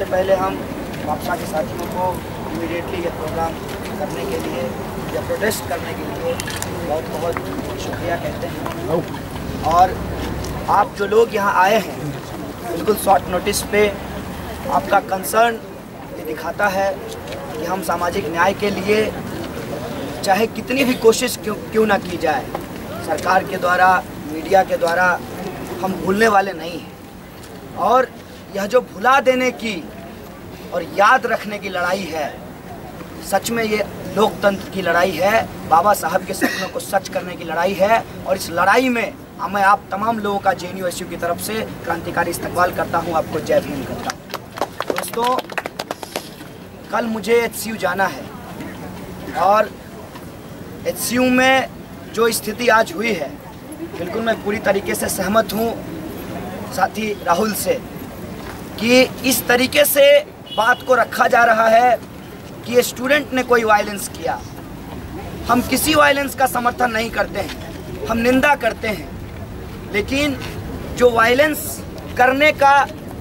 सबसे पहले हम वापसा के साथियों को इमीडिएटली ये प्रोग्राम करने के लिए या प्रोटेस्ट करने के लिए बहुत बहुत शुक्रिया कहते हैं। और आप जो लोग यहाँ आए हैं बिल्कुल शॉर्ट नोटिस पे, आपका कंसर्न ये दिखाता है कि हम सामाजिक न्याय के लिए चाहे कितनी भी कोशिश क्यों ना की जाए, सरकार के द्वारा, मीडिया के द्वारा हम भूलने वाले नहीं हैं। और यह जो भुला देने की और याद रखने की लड़ाई है, सच में ये लोकतंत्र की लड़ाई है, बाबा साहब के सपनों को सच करने की लड़ाई है। और इस लड़ाई में मैं आप तमाम लोगों का JNU-SU की तरफ से क्रांतिकारी इस्तकबाल करता हूँ, आपको जय भीम करता हूँ। दोस्तों, कल मुझे HCU जाना है और HCU में जो स्थिति आज हुई है, बिल्कुल मैं पूरी तरीके से सहमत हूँ साथी राहुल से कि इस तरीके से बात को रखा जा रहा है कि स्टूडेंट ने कोई वायलेंस किया। हम किसी वायलेंस का समर्थन नहीं करते हैं, हम निंदा करते हैं, लेकिन जो वायलेंस करने का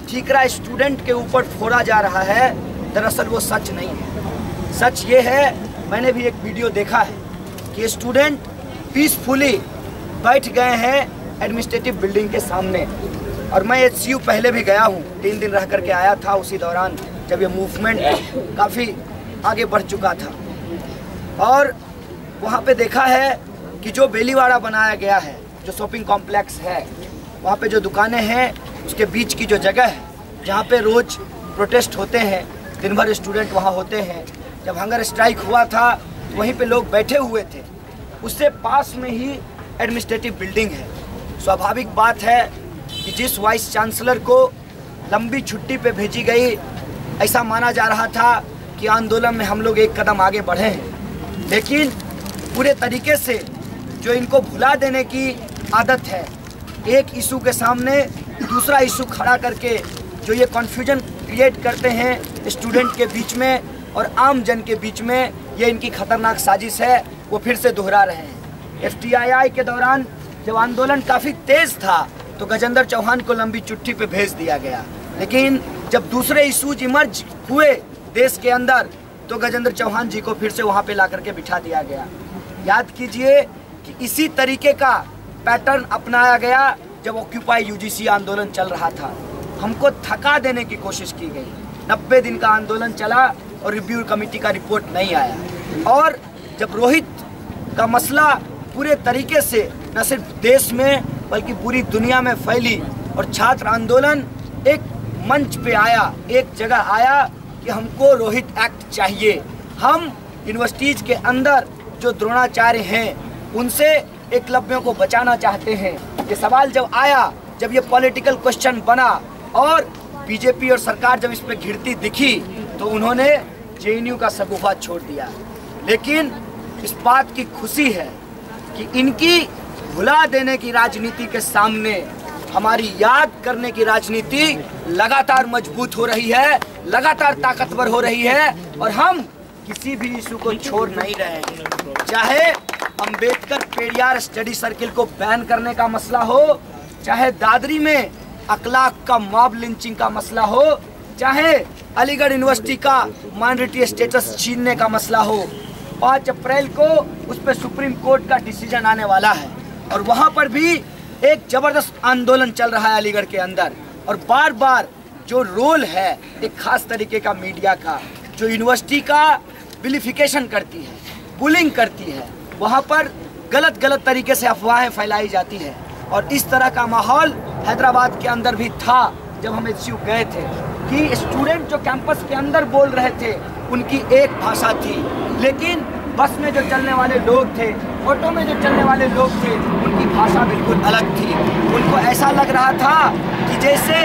ठीकरा स्टूडेंट के ऊपर फोड़ा जा रहा है, दरअसल वो सच नहीं है। सच ये है, मैंने भी एक वीडियो देखा है कि स्टूडेंट पीसफुली बैठ गए हैं एडमिनिस्ट्रेटिव बिल्डिंग के सामने। और मैं HCU पहले भी गया हूँ, 3 दिन रह करके आया था उसी दौरान जब ये मूवमेंट काफ़ी आगे बढ़ चुका था। और वहाँ पे देखा है कि जो बेलीवाड़ा बनाया गया है, जो शॉपिंग कॉम्प्लेक्स है, वहाँ पे जो दुकानें हैं, उसके बीच की जो जगह है जहाँ पे रोज़ प्रोटेस्ट होते हैं, दिन भर स्टूडेंट वहाँ होते हैं। जब हंगर स्ट्राइक हुआ था तो वहीं पे लोग बैठे हुए थे, उससे पास में ही एडमिनिस्ट्रेटिव बिल्डिंग है। स्वाभाविक बात है कि जिस वाइस चांसलर को लंबी छुट्टी पे भेजी गई, ऐसा माना जा रहा था कि आंदोलन में हम लोग एक कदम आगे बढ़े हैं, लेकिन पूरे तरीके से जो इनको भुला देने की आदत है, एक इशू के सामने दूसरा इशू खड़ा करके जो ये कन्फ्यूजन क्रिएट करते हैं स्टूडेंट के बीच में और आम जन के बीच में, ये इनकी खतरनाक साजिश है, वो फिर से दोहरा रहे हैं। FTII के दौरान जब आंदोलन काफ़ी तेज़ था तो गजेंद्र चौहान को लंबी छुट्टी पे भेज दिया गया, लेकिन जब दूसरे इशूज इमर्ज हुए देश के अंदर तो गजेंद्र चौहान जी को फिर से वहाँ पे ला करके बिठा दिया गया। याद कीजिए कि इसी तरीके का पैटर्न अपनाया गया जब ऑक्यूपाई UGC आंदोलन चल रहा था। हमको थका देने की कोशिश की गई, 90 दिन का आंदोलन चला और रिव्यू कमेटी का रिपोर्ट नहीं आया। और जब रोहित का मसला पूरे तरीके से न सिर्फ देश में बल्कि पूरी दुनिया में फैली और छात्र आंदोलन एक मंच पे आया, एक जगह आया कि हमको रोहित एक्ट चाहिए। हम यूनिवर्सिटीज़ के अंदर जो द्रोणाचार्य हैं उनसे एकलव्यों को बचाना चाहते हैं। ये सवाल जब आया, जब ये पॉलिटिकल क्वेश्चन बना और बीजेपी और सरकार जब इस पर घिरती दिखी तो उन्होंने JNU का सगुफा छोड़ दिया। लेकिन इस बात की खुशी है कि इनकी भुला देने की राजनीति के सामने हमारी याद करने की राजनीति लगातार मजबूत हो रही है, लगातार ताकतवर हो रही है और हम किसी भी इशू को छोड़ नहीं रहे हैं। चाहे अंबेडकर पेरियार स्टडी सर्किल को बैन करने का मसला हो, चाहे दादरी में अखलाक का मॉब लिंचिंग का मसला हो, चाहे अलीगढ़ यूनिवर्सिटी का माइनॉरिटी स्टेटस छीनने का मसला हो। 5 अप्रैल को उस पर सुप्रीम कोर्ट का डिसीजन आने वाला है और वहाँ पर भी एक ज़बरदस्त आंदोलन चल रहा है अलीगढ़ के अंदर। और बार बार जो रोल है एक ख़ास तरीके का मीडिया का, जो यूनिवर्सिटी का विलिफिकेशन करती है, बुलिंग करती है, वहाँ पर गलत गलत तरीके से अफवाहें फैलाई जाती है। और इस तरह का माहौल हैदराबाद के अंदर भी था जब हम HCU गए थे कि स्टूडेंट जो कैंपस के अंदर बोल रहे थे उनकी एक भाषा थी, लेकिन बस में जो चलने वाले लोग थे, ऑटो में जो चलने वाले लोग थे, उनकी भाषा बिल्कुल अलग थी। उनको ऐसा लग रहा था कि जैसे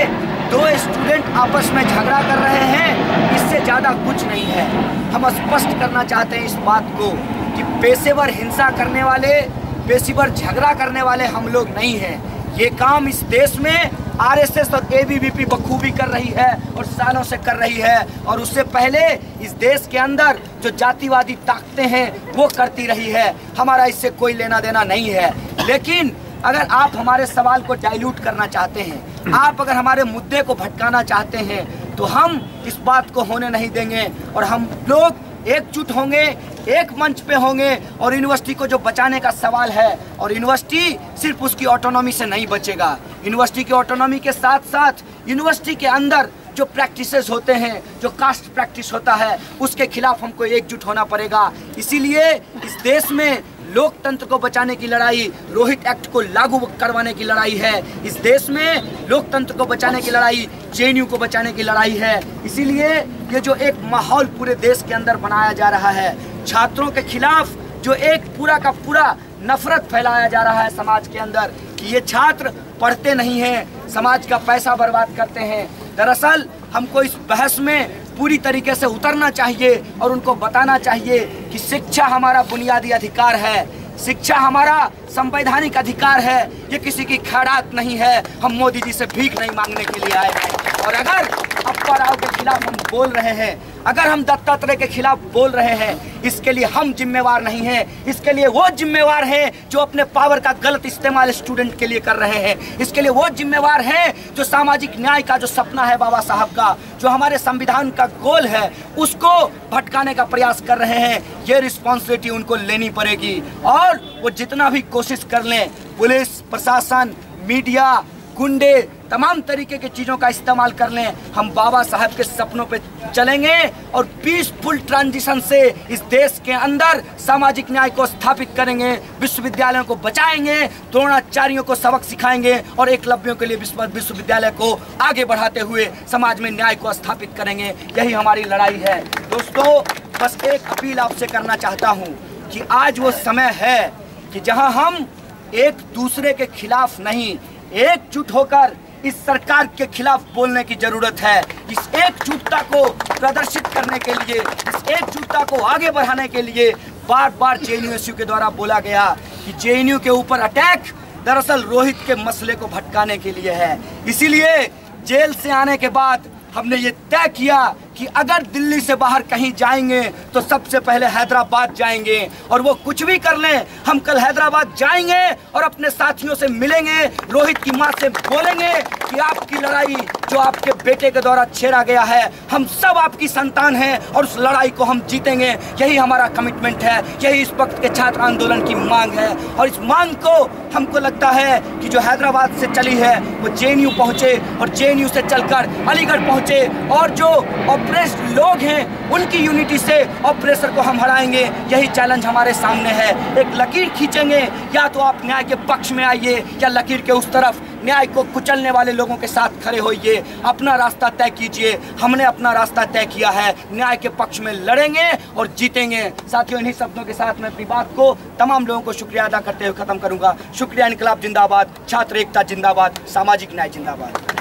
2 स्टूडेंट आपस में झगड़ा कर रहे हैं, इससे ज़्यादा कुछ नहीं है। हम स्पष्ट करना चाहते हैं इस बात को कि पेशेवर हिंसा करने वाले, पेशेवर झगड़ा करने वाले हम लोग नहीं हैं। ये काम इस देश में RSS और ABVP बखूबी कर रही है और सालों से कर रही है, और उससे पहले इस देश के अंदर जो जातिवादी ताकतें हैं वो करती रही है। हमारा इससे कोई लेना देना नहीं है। लेकिन अगर आप हमारे सवाल को डाइल्यूट करना चाहते हैं, आप अगर हमारे मुद्दे को भटकाना चाहते हैं, तो हम इस बात को होने नहीं देंगे और हम लोग एकजुट होंगे, एक मंच पे होंगे और यूनिवर्सिटी को जो बचाने का सवाल है। और यूनिवर्सिटी सिर्फ उसकी ऑटोनॉमी से नहीं बचेगा, यूनिवर्सिटी की ऑटोनॉमी के साथ साथ यूनिवर्सिटी के अंदर जो प्रैक्टिसेस होते हैं, जो कास्ट प्रैक्टिस होता है, उसके खिलाफ हमको एकजुट होना पड़ेगा। इसीलिए इस देश में लोकतंत्र को बचाने की लड़ाई, रोहित एक्ट को लागू करवाने की लड़ाई है। इस देश में लोकतंत्र को बचाने की लड़ाई, जेएनयू को बचाने की लड़ाई है। इसीलिए ये जो एक माहौल पूरे देश के अंदर बनाया जा रहा है, छात्रों के खिलाफ जो एक पूरा का पूरा नफरत फैलाया जा रहा है समाज के अंदर कि ये छात्र पढ़ते नहीं हैं, समाज का पैसा बर्बाद करते हैं। दरअसल हमको इस बहस में पूरी तरीके से उतरना चाहिए और उनको बताना चाहिए कि शिक्षा हमारा बुनियादी अधिकार है, शिक्षा हमारा संवैधानिक अधिकार है, ये किसी की खैरात नहीं है। हम मोदी जी से भीख नहीं मांगने के लिए आए हैं। और अगर अप्पा राव के खिलाफ हम बोल रहे हैं, अगर हम दत्तात्रेय के खिलाफ बोल रहे हैं, इसके लिए हम जिम्मेवार नहीं हैं, इसके लिए वो जिम्मेवार हैं जो अपने पावर का गलत इस्तेमाल स्टूडेंट के लिए कर रहे हैं। इसके लिए वो जिम्मेवार हैं जो सामाजिक न्याय का जो सपना है बाबा साहब का, जो हमारे संविधान का गोल है, उसको भटकाने का प्रयास कर रहे हैं। ये रिस्पॉन्सिबिलिटी उनको लेनी पड़ेगी और वो जितना भी कोशिश कर लें, पुलिस प्रशासन, मीडिया, गुंडे, तमाम तरीके की चीज़ों का इस्तेमाल कर लें, हम बाबा साहब के सपनों पे चलेंगे और पीसफुल ट्रांजिशन से इस देश के अंदर सामाजिक न्याय को स्थापित करेंगे, विश्वविद्यालयों को बचाएंगे, द्रोणाचार्यों को सबक सिखाएंगे और एकलव्यों के लिए विश्वविद्यालय को आगे बढ़ाते हुए समाज में न्याय को स्थापित करेंगे। यही हमारी लड़ाई है। दोस्तों, बस एक अपील आपसे करना चाहता हूँ कि आज वो समय है कि जहाँ हम एक दूसरे के खिलाफ नहीं, एकजुट होकर इस सरकार के खिलाफ बोलने की जरूरत है। इस एकजुटता को प्रदर्शित करने के लिए, इस एकजुटता को आगे बढ़ाने के लिए बार बार जेएनयू के द्वारा बोला गया कि जेएनयू के ऊपर अटैक दरअसल रोहित के मसले को भटकाने के लिए है। इसीलिए जेल से आने के बाद हमने ये तय किया कि अगर दिल्ली से बाहर कहीं जाएंगे तो सबसे पहले हैदराबाद जाएंगे और वो कुछ भी कर लें, हम कल हैदराबाद जाएंगे और अपने साथियों से मिलेंगे, रोहित की मां से बोलेंगे कि आपकी लड़ाई जो आपके बेटे के द्वारा छेड़ा गया है, हम सब आपकी संतान हैं और उस लड़ाई को हम जीतेंगे। यही हमारा कमिटमेंट है, यही इस वक्त के छात्र आंदोलन की मांग है। और इस मांग को हमको लगता है कि जो हैदराबाद से चली है वो जेएनयू पहुंचे और जेएनयू से चलकर अलीगढ़ पहुंचे और जो ऑपरेशन लोग हैं उनकी यूनिटी से ऑपरेशन को हम हराएंगे। यही चैलेंज हमारे सामने है। एक लकीर खींचेंगे, या तो आप न्याय के पक्ष में आइए या लकीर के उस तरफ न्याय को कुचलने वाले लोगों के साथ खड़े होइए, अपना रास्ता तय कीजिए। हमने अपना रास्ता तय किया है, न्याय के पक्ष में लड़ेंगे और जीतेंगे। साथियों, इन्हीं शब्दों के साथ मैं अपनी बात को तमाम लोगों को शुक्रिया अदा करते हुए खत्म करूंगा। शुक्रिया। इनकलाब जिंदाबाद, छात्र एकता जिंदाबाद, सामाजिक न्याय जिंदाबाद।